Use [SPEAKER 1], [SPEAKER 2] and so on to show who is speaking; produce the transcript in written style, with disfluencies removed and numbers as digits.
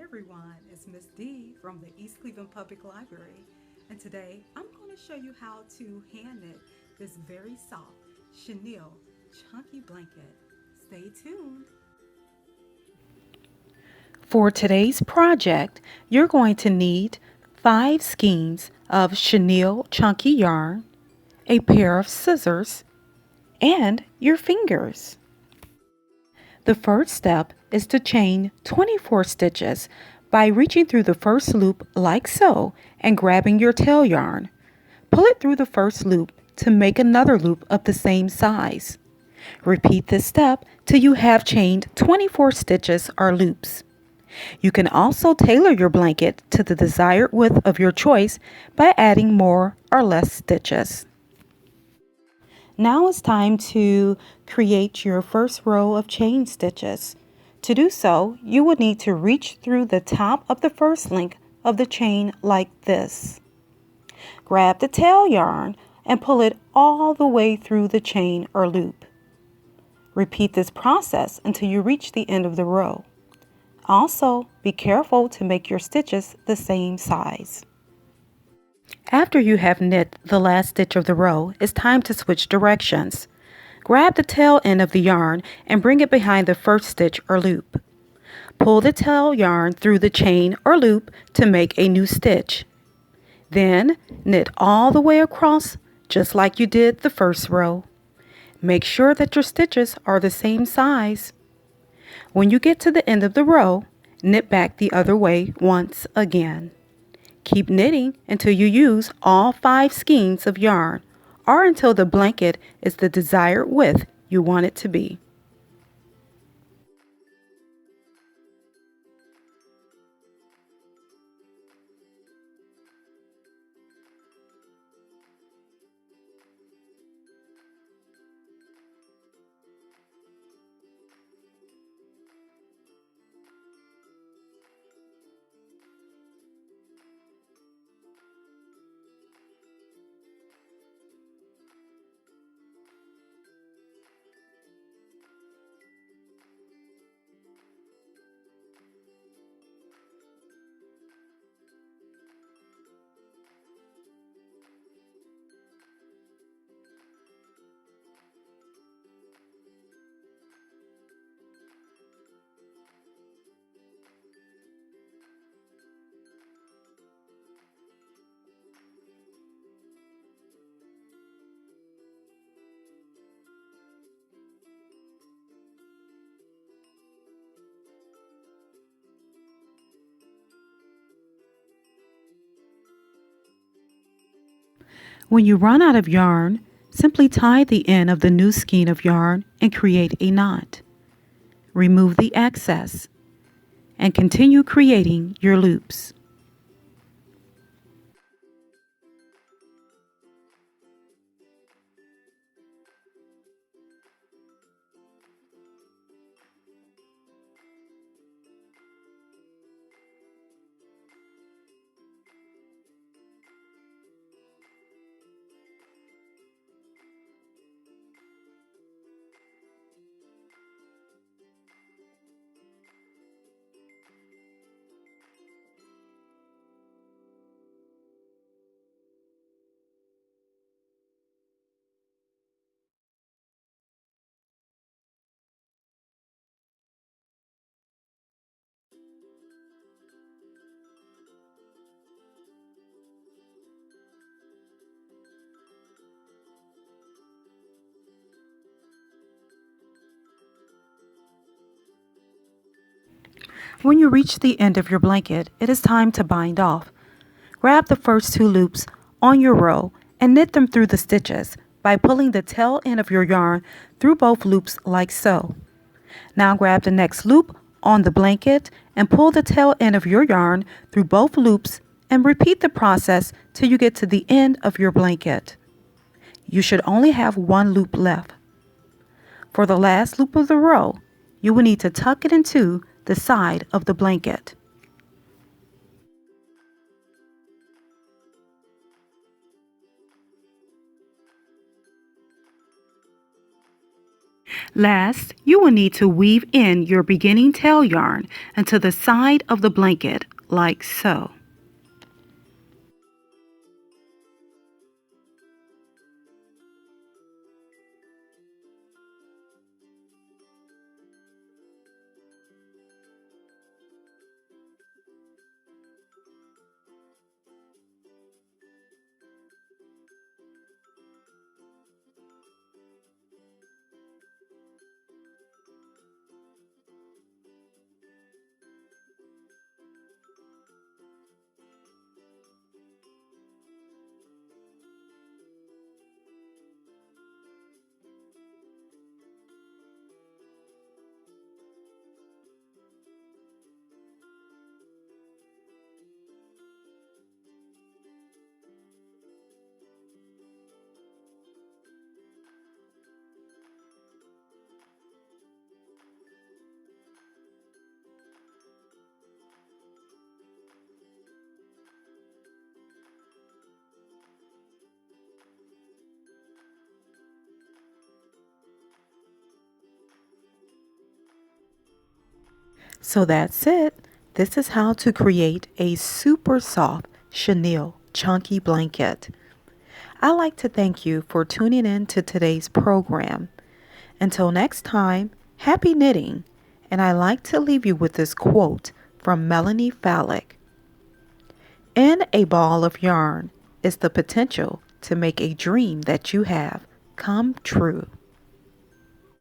[SPEAKER 1] everyone, it's Miss D from the East Cleveland Public Library, and today I'm going to show you how to hand knit this very soft chenille chunky blanket. Stay tuned.
[SPEAKER 2] For today's project, you're going to need 5 skeins of chenille chunky yarn, a pair of scissors, and your fingers. The first step is to chain 24 stitches by reaching through the first loop like so and grabbing your tail yarn. Pull it through the first loop to make another loop of the same size. Repeat this step till you have chained 24 stitches or loops. You can also tailor your blanket to the desired width of your choice by adding more or less stitches. Now it's time to create your first row of chain stitches. To do so, you will need to reach through the top of the first link of the chain like this. Grab the tail yarn and pull it all the way through the chain or loop. Repeat this process until you reach the end of the row. Also, be careful to make your stitches the same size. After you have knit the last stitch of the row, it's time to switch directions. Grab the tail end of the yarn and bring it behind the first stitch or loop. Pull the tail yarn through the chain or loop to make a new stitch. Then knit all the way across just like you did the first row. Make sure that your stitches are the same size. When you get to the end of the row, knit back the other way once again. Keep knitting until you use all 5 skeins of yarn or until the blanket is the desired width you want it to be. When you run out of yarn, simply tie the end of the new skein of yarn and create a knot. Remove the excess and continue creating your loops. When you reach the end of your blanket, it is time to bind off. Grab the first 2 loops on your row and knit them through the stitches by pulling the tail end of your yarn through both loops like so. Now grab the next loop on the blanket and pull the tail end of your yarn through both loops and repeat the process till you get to the end of your blanket. You should only have 1 loop left. For the last loop of the row, you will need to tuck it into the side of the blanket. Last, you will need to weave in your beginning tail yarn into the side of the blanket like so. So that's it. This is how to create a super soft chenille chunky blanket. I'd like to thank you for tuning in to today's program. Until next time, happy knitting. And I like to leave you with this quote from Melanie Fallick. In a ball of yarn is the potential to make a dream that you have come true.